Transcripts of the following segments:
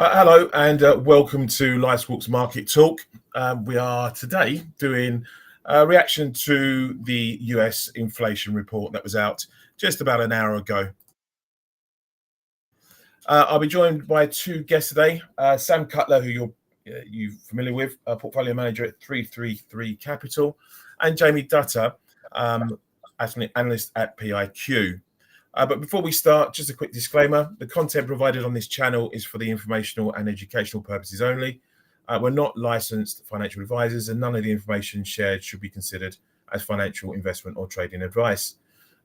Hello and welcome to LiveSquawk's Market Talk. We are today doing a reaction to the US inflation report that was out just about an hour ago. I'll be joined by two guests today, Sam Cutler, who you're familiar with, a portfolio manager at 333 Capital, and Jamie Dutter, analyst at PIQ. But before we start, just a quick disclaimer. The content provided on this channel is for the informational and educational purposes only. We're not licensed financial advisors, and none of the information shared should be considered as financial investment or trading advice.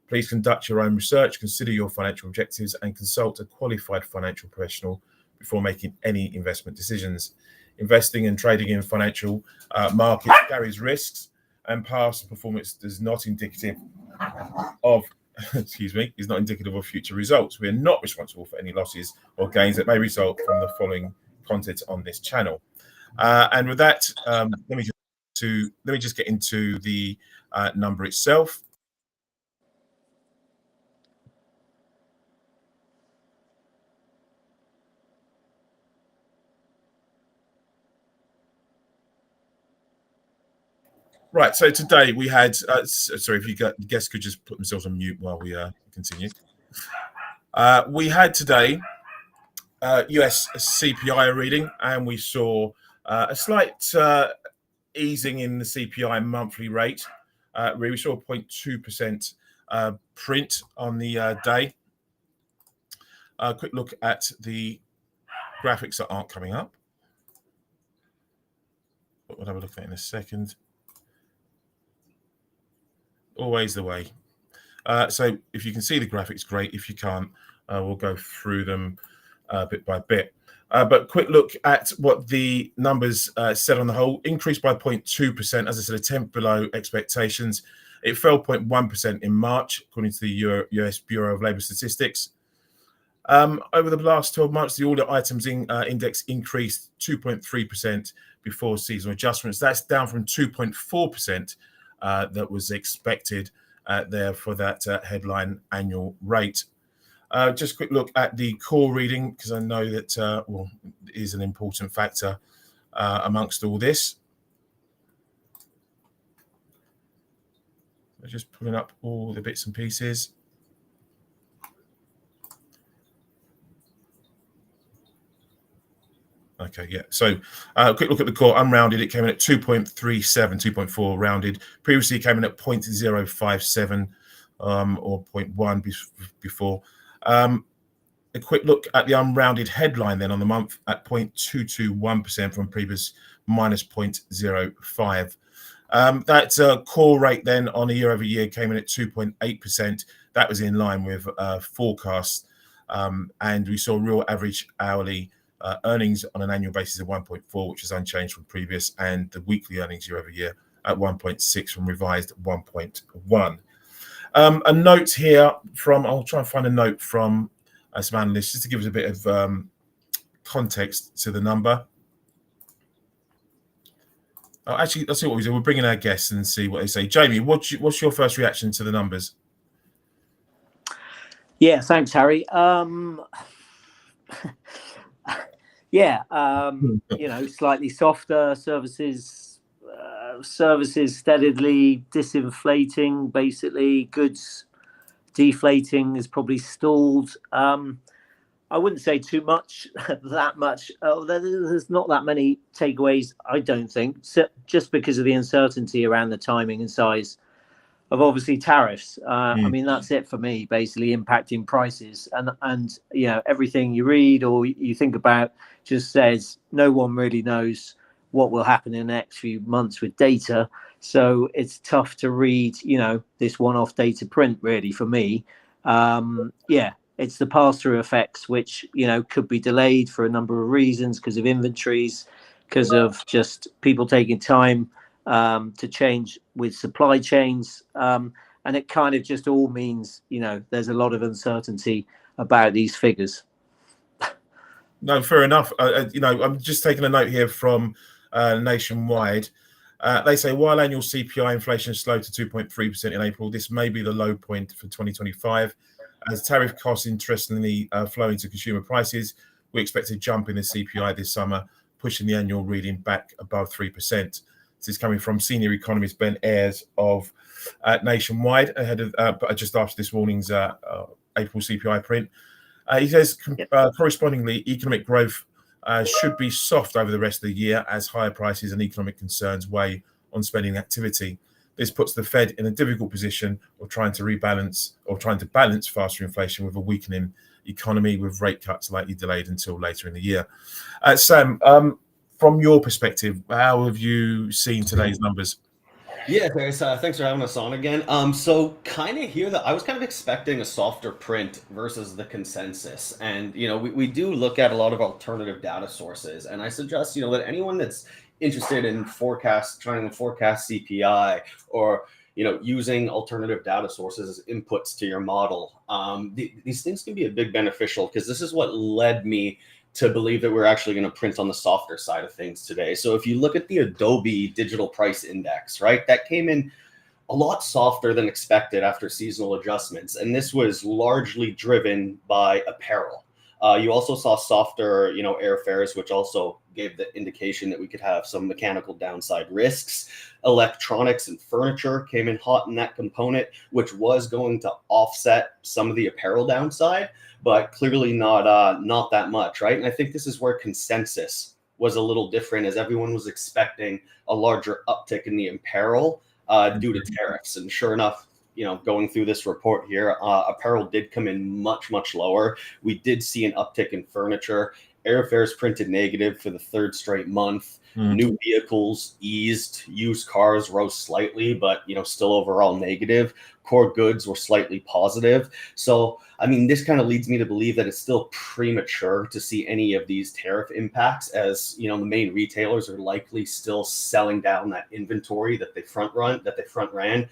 Please conduct your own research, consider your financial objectives, and consult a qualified financial professional before making any investment decisions. Investing and trading in financial markets carries risks, and past performance is not indicative of is not indicative of future results. We are not responsible for any losses or gains that may result from the following content on this channel. And with that, let me just get into the number itself. Right, so today we had, sorry, if you guests could just put themselves on mute while we continue. We had today US CPI reading, and we saw a slight easing in the CPI monthly rate. We saw a 0.2% print on the day. A quick look at the graphics that aren't coming up. But we'll have a look at it in a second. Always the way. So if you can see the graphics, great. If you can't, we'll go through them bit by bit. But quick look at what the numbers said on the whole. Increased by 0.2%, as I said, a tenth below expectations. It fell 0.1% in March, according to the US Bureau of Labor Statistics. Over the last 12 months, the order items index increased 2.3% before seasonal adjustments. That's down from 2.4% that was expected there for that headline annual rate. Just a quick look at the core reading, because I know that it is an important factor amongst all this. So just pulling up all the bits and pieces. Okay, yeah. So quick look at the core unrounded. It came in at 2.37, 2.4 rounded. Previously, it came in at 0.057 or 0.1 before. A quick look at the unrounded headline then on the month at 0.221% from previous minus 0.05. That core rate then on a year over year came in at 2.8%. That was in line with forecasts. And we saw real average hourly earnings on an annual basis of 1.4, which is unchanged from previous, and the weekly earnings year over year at 1.6 from revised 1.1. A note here from, I'll try and find a note from some analysts just to give us a bit of context to the number. Actually, let's see what we do. We'll bring in our guests and see what they say. Jamie, what's your first reaction to the numbers? Yeah, thanks, Harry. Yeah, slightly softer services steadily disinflating, basically. Goods deflating is probably stalled. I wouldn't say too much, that much. There's not that many takeaways, I don't think, just because of the uncertainty around the timing and size of obviously tariffs. I mean, that's it for me, basically impacting prices. And everything you read or you think about just says no one really knows what will happen in the next few months with data. So it's tough to read, this one-off data print really for me. It's the pass-through effects, which, could be delayed for a number of reasons, because of inventories, because of just people taking time to change with supply chains. And it kind of just all means, there's a lot of uncertainty about these figures. No, fair enough. I'm just taking a note here from Nationwide. They say while annual CPI inflation slowed to 2.3% in April, this may be the low point for 2025. As tariff costs interestingly flow into consumer prices, we expect a jump in the CPI this summer, pushing the annual reading back above 3%. This is coming from senior economist Ben Ayres of Nationwide, ahead of just after this morning's April CPI print. He says, correspondingly, economic growth should be soft over the rest of the year as higher prices and economic concerns weigh on spending activity. This puts the Fed in a difficult position of trying to balance faster inflation with a weakening economy, with rate cuts likely delayed until later in the year. Sam, from your perspective, how have you seen today's numbers? Yeah, thanks for having us on again. So kind of here that I was kind of expecting a softer print versus the consensus. And, we do look at a lot of alternative data sources. And I suggest, that anyone that's interested in trying to forecast CPI or, using alternative data sources as inputs to your model, these things can be a big beneficial, because this is what led me to believe that we're actually going to print on the softer side of things today. So if you look at the Adobe Digital Price Index, right, that came in a lot softer than expected after seasonal adjustments. And this was largely driven by apparel. You also saw softer, airfares, which also gave the indication that we could have some mechanical downside risks. Electronics and furniture came in hot in that component, which was going to offset some of the apparel downside, but clearly not that much, right? And I think this is where consensus was a little different, as everyone was expecting a larger uptick in the apparel due to tariffs. And sure enough, going through this report here, apparel did come in much, much lower. We did see an uptick in furniture. Airfares printed negative for the third straight month. New vehicles eased. Used cars rose slightly, but still overall negative. Core goods were slightly positive. So, this kind of leads me to believe that it's still premature to see any of these tariff impacts, as the main retailers are likely still selling down that inventory that they front ran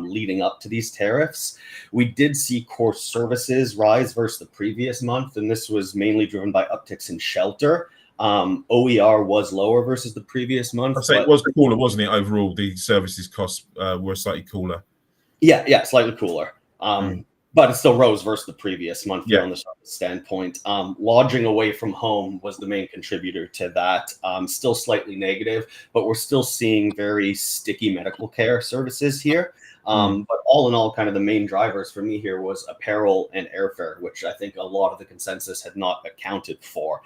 leading up to these tariffs. We did see core services rise versus the previous month, and this was mainly driven by upticks in shelter. OER was lower versus the previous month. I'd say it was cooler, wasn't it? Overall, the services costs were slightly cooler. Yeah, slightly cooler. But it still rose versus the previous month on the standpoint. Lodging away from home was the main contributor to that. Still slightly negative, but we're still seeing very sticky medical care services here. But all in all, kind of the main drivers for me here was apparel and airfare, which I think a lot of the consensus had not accounted for.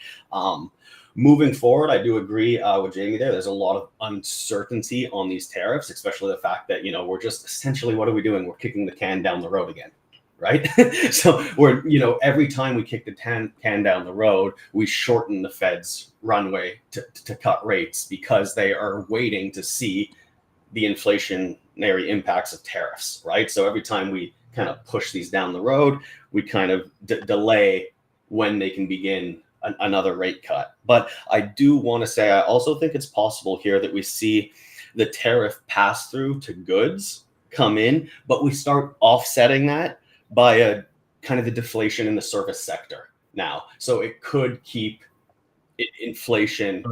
Moving forward, I do agree with Jamie there. There's a lot of uncertainty on these tariffs, especially the fact that, we're just essentially, what are we doing? We're kicking the can down the road again, right? So we're, every time we kick the can down the road, we shorten the Fed's runway to cut rates, because they are waiting to see the inflationary impacts of tariffs, right? So every time we kind of push these down the road, we kind of delay when they can begin another rate cut. But I do want to say, I also think it's possible here that we see the tariff pass through to goods come in, but we start offsetting that by a kind of the deflation in the service sector now. So it could keep inflation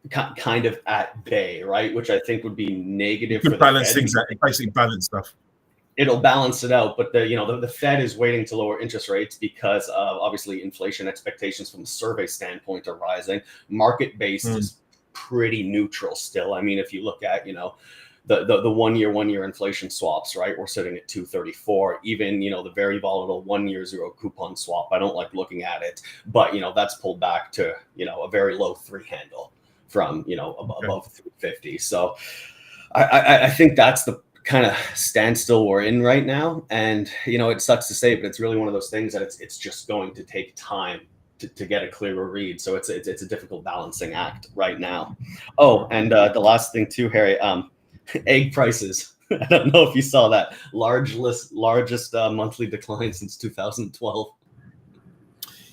kind of at bay, right? Which I think would be negative for balance things out, basically balance stuff. It'll balance it out, but the Fed is waiting to lower interest rates because obviously inflation expectations from a survey standpoint are rising. Market-based is pretty neutral still. If you look at the one year inflation swaps, right? We're sitting at 234. Even the very volatile 1 year zero coupon swap, I don't like looking at it, but that's pulled back to a very low 3 handle from above 350. So I think that's the kind of standstill we're in right now. And it sucks to say, but it's really one of those things that it's just going to take time to get a clearer read. So it's a difficult balancing act right now. Oh, and the last thing too, Harry, egg prices. I don't know if you saw that largest monthly decline since 2012.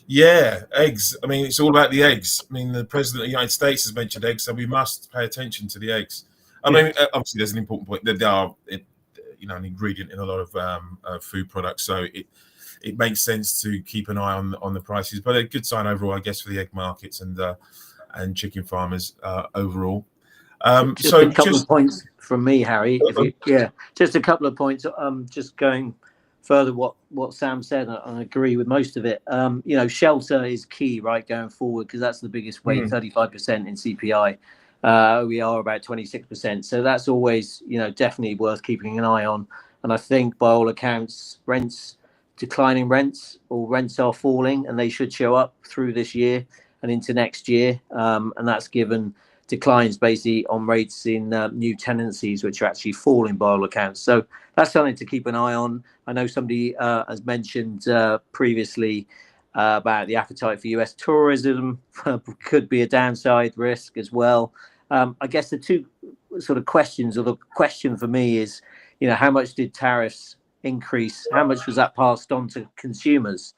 Yeah, eggs. It's all about the eggs. The President of the United States has mentioned eggs, so we must pay attention to the eggs. Obviously, there's an important point that they are, an ingredient in a lot of food products. So it makes sense to keep an eye on the prices. But a good sign overall, I guess, for the egg markets and chicken farmers overall. Just a couple of points from me, Harry. Just a couple of points. Just going further what Sam said, I agree with most of it. Shelter is key, right, going forward, because that's the biggest weight, 35% in CPI. We are about 26%. So that's always, definitely worth keeping an eye on. And I think by all accounts, declining rents are falling, and they should show up through this year and into next year. And that's given declines basically on rates in new tenancies, which are actually falling by all accounts. So that's something to keep an eye on. I know somebody has mentioned previously about the appetite for US tourism could be a downside risk as well. I guess the two sort of questions, or the question for me is, how much did tariffs increase? How much was that passed on to consumers?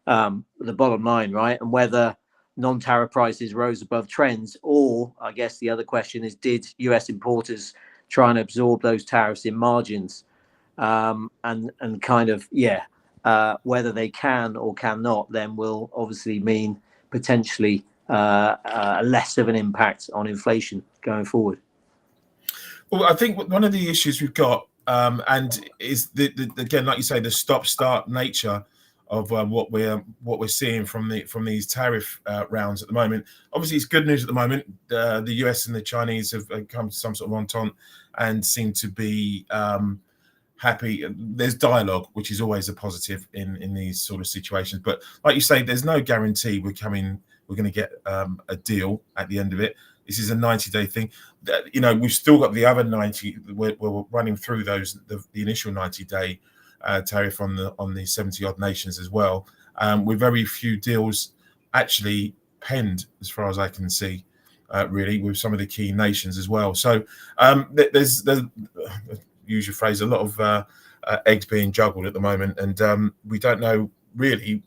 The bottom line, right? And whether non-tariff prices rose above trends, or I guess the other question is, did US importers try and absorb those tariffs in margins? And kind of, whether they can or cannot then will obviously mean potentially less of an impact on inflation going forward. Well, I think one of the issues we've got, and is again, like you say, the stop-start nature of what we're seeing from these tariff rounds at the moment. Obviously, it's good news at the moment. The US and the Chinese have come to some sort of entente and seem to be happy. There's dialogue, which is always a positive in these sort of situations. But like you say, there's no guarantee we're going to get a deal at the end of it. This is a 90-day thing. We've still got the other 90. We're running through those, the initial 90-day tariff on the 70 odd nations as well, with very few deals actually penned, as far as I can see, really, with some of the key nations as well. So there's use your phrase, a lot of eggs being juggled at the moment, and we don't know really.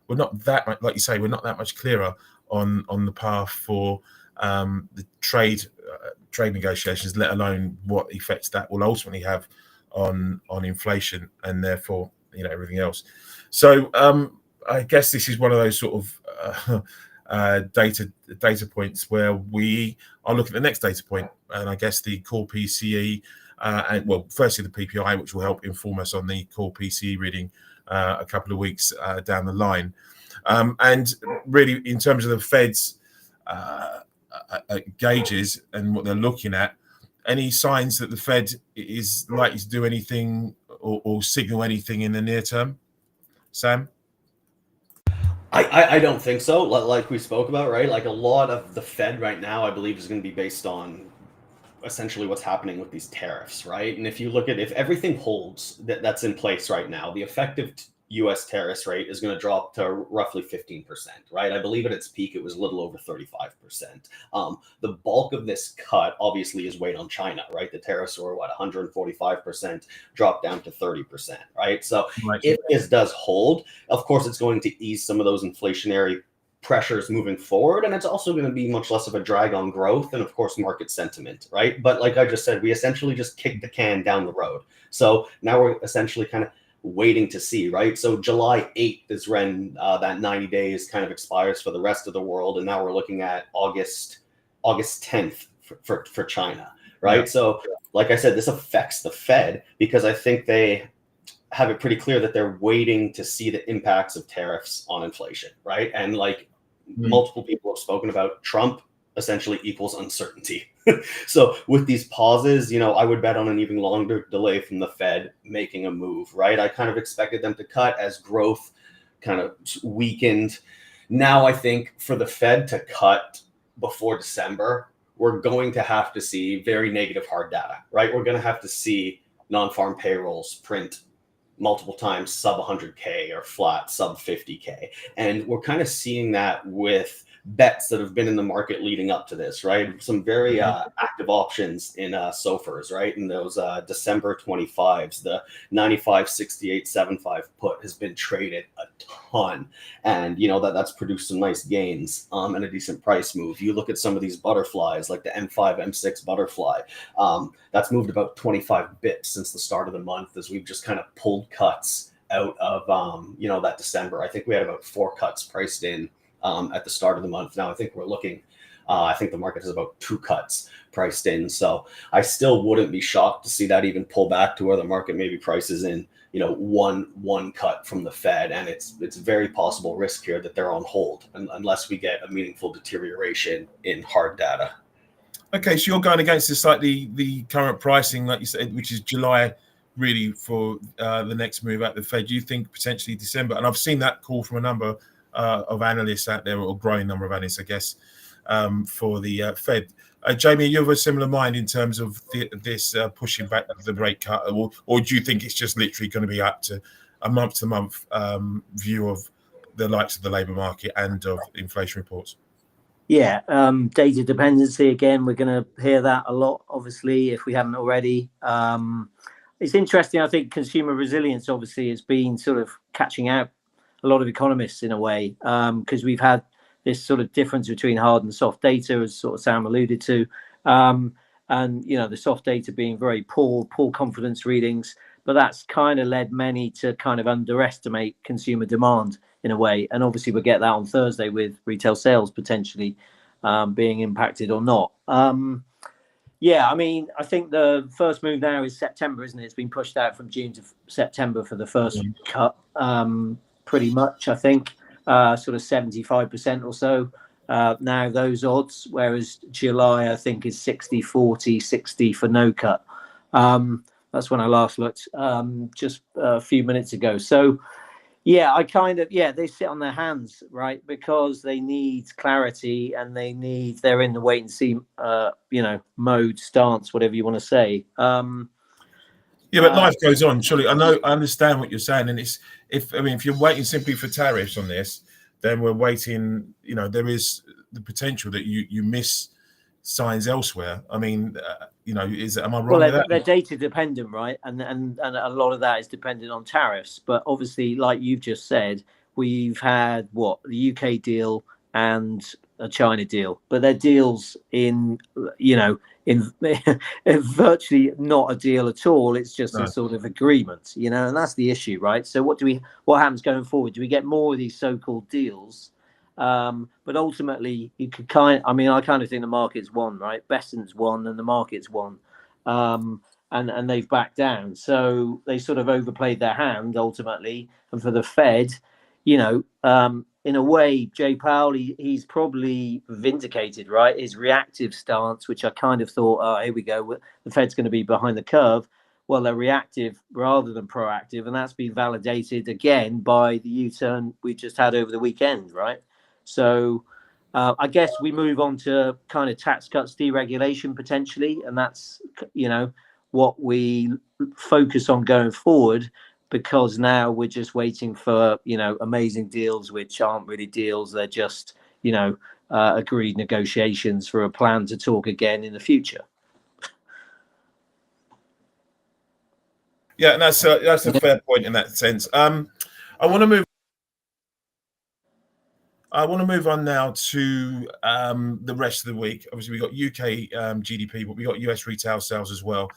We're not that much, like you say, we're not that much clearer on the path for the trade negotiations, let alone what effects that will ultimately have on inflation and therefore everything else. So I guess this is one of those sort of data points where we are looking at the next data point, and I guess the core PCE, and well, firstly the PPI, which will help inform us on the core PCE reading a couple of weeks down the line, and really in terms of the Fed's gauges and what they're looking at. Any signs that the Fed is likely to do anything or signal anything in the near term, Sam? I don't think so. Like we spoke about, right? Like a lot of the Fed right now, I believe, is going to be based on essentially what's happening with these tariffs, right? And if you look at, if everything holds that's in place right now, the effective US tariff rate is going to drop to roughly 15%, right? I believe at its peak, it was a little over 35%. The bulk of this cut obviously is weighed on China, right? The tariffs were 145%, dropped down to 30%, right? So if this does hold, of course, it's going to ease some of those inflationary pressures moving forward, and it's also going to be much less of a drag on growth and of course market sentiment, right? But like I just said, we essentially just kicked the can down the road. So now we're essentially kind of waiting to see, right? So July 8th is when that 90 days kind of expires for the rest of the world, and now we're looking at August 10th for China, right? Yeah. So like I said, this affects the Fed because I think they have it pretty clear that they're waiting to see the impacts of tariffs on inflation, right? And like multiple people have spoken about, Trump essentially equals uncertainty. So with these pauses, I would bet on an even longer delay from the Fed making a move, right? I kind of expected them to cut as growth kind of weakened. Now I think for the Fed to cut before December, we're going to have to see very negative hard data, right? We're going to have to see non-farm payrolls print multiple times sub 100K or flat sub 50K. And we're kind of seeing that with bets that have been in the market leading up to this, right? Some very active options in SOFRs, right? In those December 25s, the 95.6875 put has been traded a ton. And, that's produced some nice gains and a decent price move. You look at some of these butterflies, like the M5, M6 butterfly, that's moved about 25 bips since the start of the month as we've just kind of pulled cuts out of, that December. I think we had about 4 cuts priced in at the start of the month. Now I think we're looking, I think the market has about 2 cuts priced in. So I still wouldn't be shocked to see that even pull back to where the market maybe prices in one cut from the Fed, and it's very possible risk here that they're on hold unless we get a meaningful deterioration in hard data. Okay, so you're going against the current pricing, like you said, which is July, really, for the next move at the Fed. Do you think potentially December? And I've seen that call from a number of analysts out there, or a growing number of analysts, I guess, for the Fed. Jamie, you have a similar mind in terms of this pushing back the rate cut, or do you think it's just literally going to be up to a month-to-month view of the likes of the labour market and of inflation reports? Yeah, data dependency, again, we're going to hear that a lot, obviously, if we haven't already. It's interesting, I think consumer resilience, obviously, has been sort of catching out a lot of economists in a way, because we've had this sort of difference between hard and soft data, as sort of Sam alluded to. And, the soft data being very poor confidence readings, but that's kind of led many to kind of underestimate consumer demand in a way. And obviously we'll get that on Thursday with retail sales potentially being impacted or not. Yeah, I mean, I think the first move now is September, isn't it? It's been pushed out from June to September for the first cut, pretty much, I think, sort of 75% or so. Now those odds, whereas July, I think, is 60-40, 60 for no cut. That's when I last looked just a few minutes ago. So, yeah, they sit on their hands, right? Because they need clarity and they're in the wait and see, mode, stance, whatever you want to say. Yeah, but life goes on. Surely, I understand what you're saying, and if you're waiting simply for tariffs on this, then we're waiting. There is the potential that you miss signs elsewhere. I mean, am I wrong with that? They're data dependent, right? And a lot of that is dependent on tariffs. But obviously, like you've just said, we've had the UK deal and a China deal, but they're deals in virtually not a deal at all. It's just a sort of agreement, and that's the issue, right? So what happens going forward? Do we get more of these so-called deals? But ultimately, you could I kind of think the market's won, right? Besant's won and the market's won, and they've backed down. So they sort of overplayed their hand ultimately. And for the Fed, in a way, Jay Powell, he's probably vindicated, right? His reactive stance, which I kind of thought, oh, here we go, the Fed's going to be behind the curve. Well, they're reactive rather than proactive, and that's been validated again by the U-turn we just had over the weekend, right? So I guess we move on to kind of tax cuts, deregulation potentially, and that's, what we focus on going forward, because now we're just waiting for, amazing deals, which aren't really deals. They're just, agreed negotiations for a plan to talk again in the future. Yeah, and that's a fair point in that sense. I want to move on now to the rest of the week. Obviously, we got UK GDP, but we got US retail sales as well.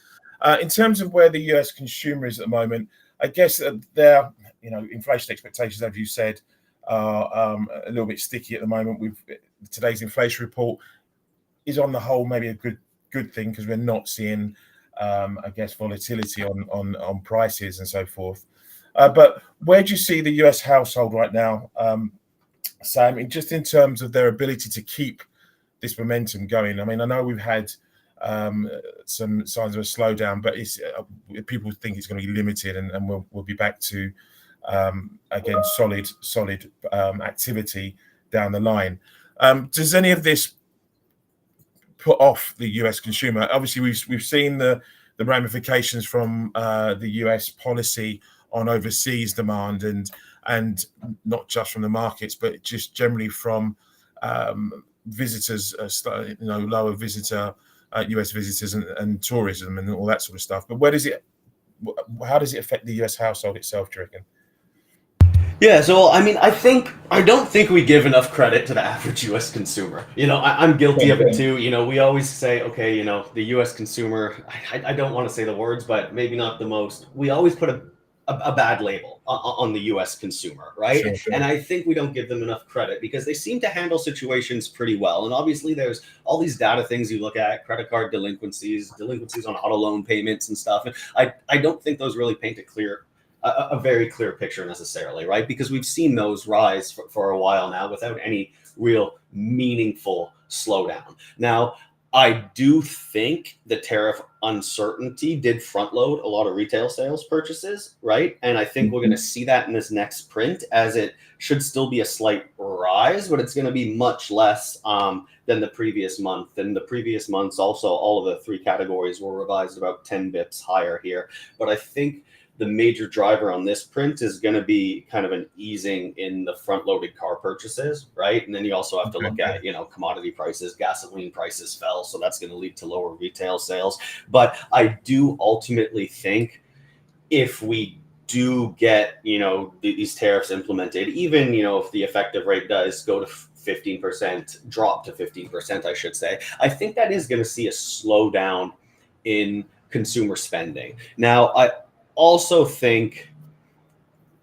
In terms of where the US consumer is at the moment, I guess their inflation expectations, as you said, are a little bit sticky at the moment. With today's inflation report is on the whole maybe a good thing, because we're not seeing I guess volatility on prices and so forth. But where do you see the US household right now, Sam, just in terms of their ability to keep this momentum going? I mean, I know we've had some signs of a slowdown, but people think it's going to be limited, and we'll be back to again solid activity down the line. Does any of this put off the US consumer? Obviously, we've seen the ramifications from the US policy on overseas demand, and not just from the markets, but just generally from visitors, lower visitor US visitors and tourism and all that sort of stuff. But how does it affect the US household itself, do you reckon? Yeah, so I don't think we give enough credit to the average U.S. consumer. I'm guilty of it too. We always say, okay, the U.S. consumer. I don't want to say the words, but maybe not the most. We always put a bad label on the U.S. consumer, right? Sure. And I think we don't give them enough credit, because they seem to handle situations pretty well. And obviously, there's all these data things you look at: credit card delinquencies on auto loan payments and stuff. And I don't think those really paint a clear a very clear picture necessarily, right? Because we've seen those rise for a while now without any real meaningful slowdown. Now, I do think the tariff uncertainty did front load a lot of retail sales purchases, right? And I think we're going to see that in this next print, as it should still be a slight rise, but it's going to be much less than the previous month. And the previous months also, all of the three categories were revised about 10 bips higher here. But I think the major driver on this print is going to be kind of an easing in the front-loaded car purchases, right? And then you also have to look at, commodity prices. Gasoline prices fell, so that's going to lead to lower retail sales. But I do ultimately think if we do get, these tariffs implemented, even, if the effective rate does go to 15%, drop to 15%, I should say, I think that is going to see a slowdown in consumer spending. Now, I also think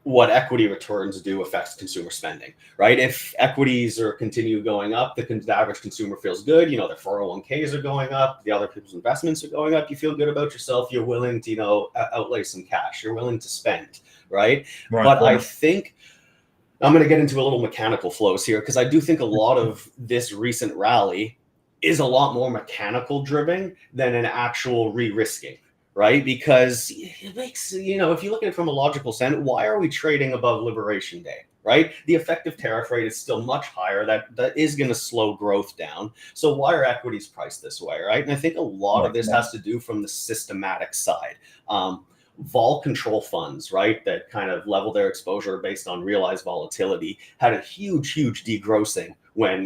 what equity returns do affects consumer spending, right? If equities are continue going up, the average consumer feels good. Their 401ks are going up, the other people's investments are going up. You feel good about yourself. You're willing to, outlay some cash. You're willing to spend, right? But I think I'm going to get into a little mechanical flows here, because I do think a lot of this recent rally is a lot more mechanical driven than an actual re-risking. Right? Because it makes, if you look at it from a logical sense, why are we trading above Liberation Day? Right? The effective tariff rate is still much higher. That is going to slow growth down. So why are equities priced this way? Right? And I think a lot of this has to do from the systematic side. Vol control funds, right, that kind of level their exposure based on realized volatility, had a huge degrossing when,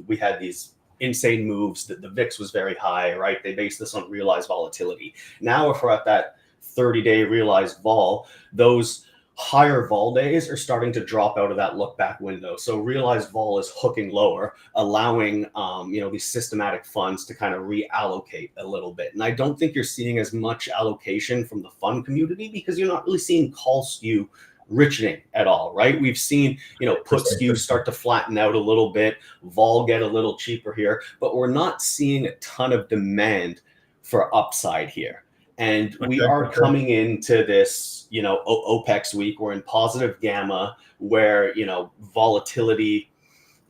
we had these insane moves, that the VIX was very high, right? They based this on realized volatility. Now, if we're at that 30-day realized vol, those higher vol days are starting to drop out of that look back window. So realized vol is hooking lower, allowing these systematic funds to kind of reallocate a little bit. And I don't think you're seeing as much allocation from the fund community, because you're not really seeing call skew richening at all, right? We've seen, put skew start to flatten out a little bit, vol get a little cheaper here, but we're not seeing a ton of demand for upside here. And we are coming into this, OPEX week. We're in positive gamma, where, volatility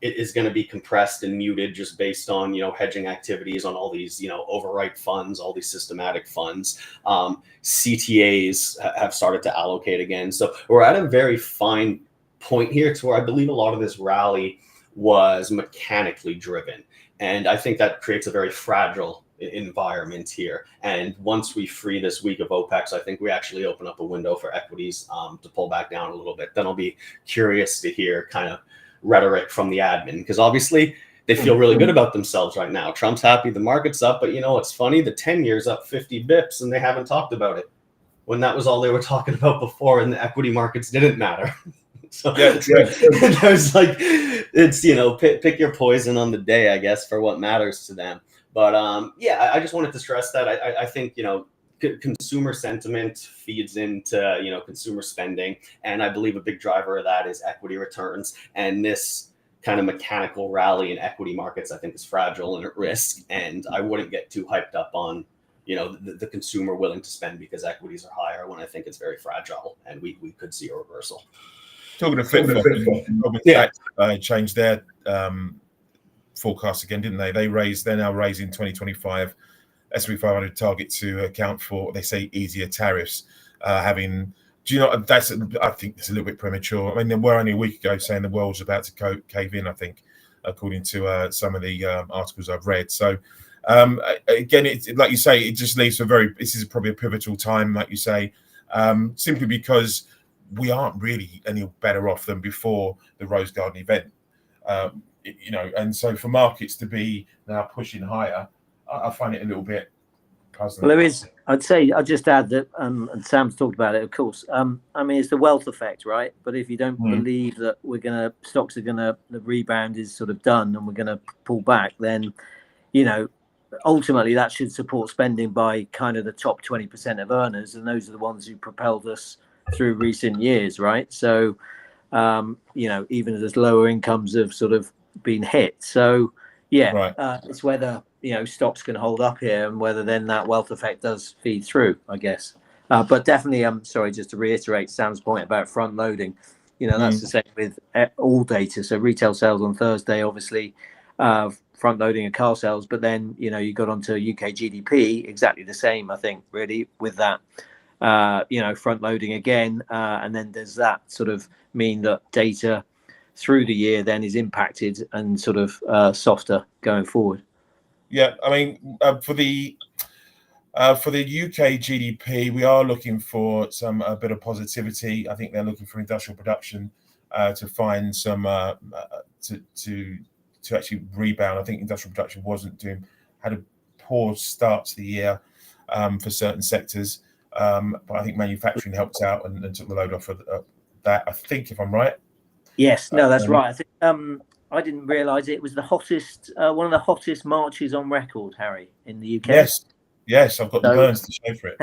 is going to be compressed and muted just based on, hedging activities on all these, overwrite funds, all these systematic funds. CTAs have started to allocate again. So we're at a very fine point here, to where I believe a lot of this rally was mechanically driven. And I think that creates a very fragile environment here. And once we free this week of OPEX, I think we actually open up a window for equities to pull back down a little bit. Then I'll be curious to hear kind of rhetoric from the admin, because obviously they feel really good about themselves right now. Trump's happy, the market's up, but it's funny, the 10-year's up 50 bips and they haven't talked about it, when that was all they were talking about before, and the equity markets didn't matter. So there's like, it's, pick your poison on the day, I guess, for what matters to them. But I just wanted to stress that I think, consumer sentiment feeds into, consumer spending. And I believe a big driver of that is equity returns. And this kind of mechanical rally in equity markets, I think, is fragile and at risk. And I wouldn't get too hyped up on, the consumer willing to spend because equities are higher, when I think it's very fragile and we could see a reversal. Talking of Goldman changed their forecast again, didn't they? They're now raising 2025 S&P 500 target to account for, they say, easier tariffs. I think it's a little bit premature. I mean, we're only a week ago saying the world's about to cave in, I think, according to some of the articles I've read. So again, it's like you say, it just leads to this is probably a pivotal time, like you say, simply because we aren't really any better off than before the Rose Garden event. And so for markets to be now pushing higher, I find it a little bit puzzling. Well, there is, I'd just add that, and Sam's talked about it, of course. It's the wealth effect, right? But if you don't believe that stocks are the rebound is sort of done and we're going to pull back, then, ultimately that should support spending by kind of the top 20% of earners. And those are the ones who propelled us through recent years, right? So, even as lower incomes have sort of been hit. So, it's whether, stocks can hold up here and whether then that wealth effect does feed through, I guess. But definitely, I'm sorry, just to reiterate Sam's point about front loading. That's the same with all data. So retail sales on Thursday, obviously, front loading of car sales. But then, you got onto UK GDP, exactly the same, I think, really, with that, front loading again. And then does that sort of mean that data through the year then is impacted and sort of softer going forward? Yeah, I mean, for the UK GDP, we are looking for a bit of positivity. I think they're looking for industrial production to find some to actually rebound. I think industrial production had a poor start to the year for certain sectors, but I think manufacturing helped out and took the load off of that. I think, if I'm right. Yes, no, that's right. I think I didn't realise it was the hottest, one of the hottest marches on record, Harry, in the UK. Yes, I've got the burns to show for it.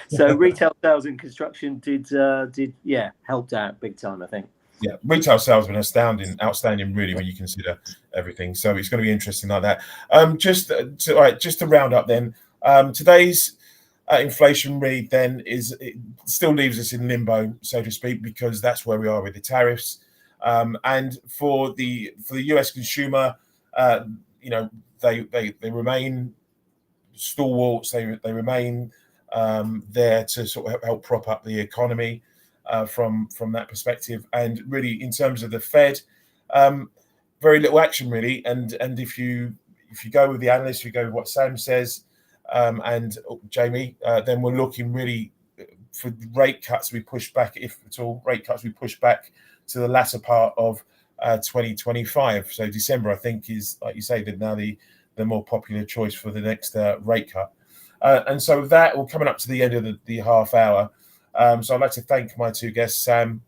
So retail sales and construction did helped out big time, I think. Yeah, retail sales have been outstanding, really, when you consider everything. So it's going to be interesting like that. Just to round up, then today's inflation read then still leaves us in limbo, so to speak, because that's where we are with the tariffs. And for the US consumer, they remain stalwarts. They remain there to sort of help prop up the economy from that perspective. And really, in terms of the Fed, very little action really. And if you go with the analysts, you go with what Sam says, and Jamie, then we're looking really for rate cuts to be pushed back, if at all. Rate cuts we push back to the latter part of 2025. So December, I think, is, like you say, now the more popular choice for the next rate cut. And so with that, we're coming up to the end of the half hour. So I'd like to thank my two guests, Sam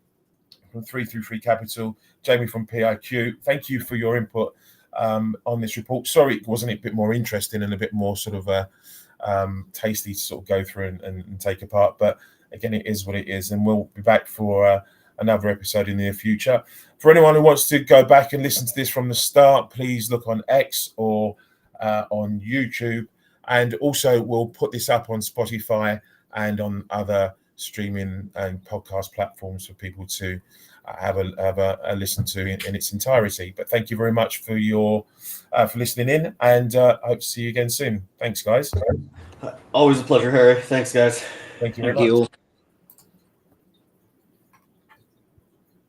from 333 Capital, Jamie from PIQ. Thank you for your input on this report. Sorry, it wasn't a bit more interesting and a bit more sort of tasty to sort of go through and take apart. But again, it is what it is. And we'll be back for another episode in the near future. For anyone who wants to go back and listen to this from the start, please look on X or on YouTube. And also, we'll put this up on Spotify and on other streaming and podcast platforms for people to have a listen to in its entirety. But thank you very much for listening in, and I hope to see you again soon. Thanks, guys. Always a pleasure, Harry. Thanks, guys. Thank you very much.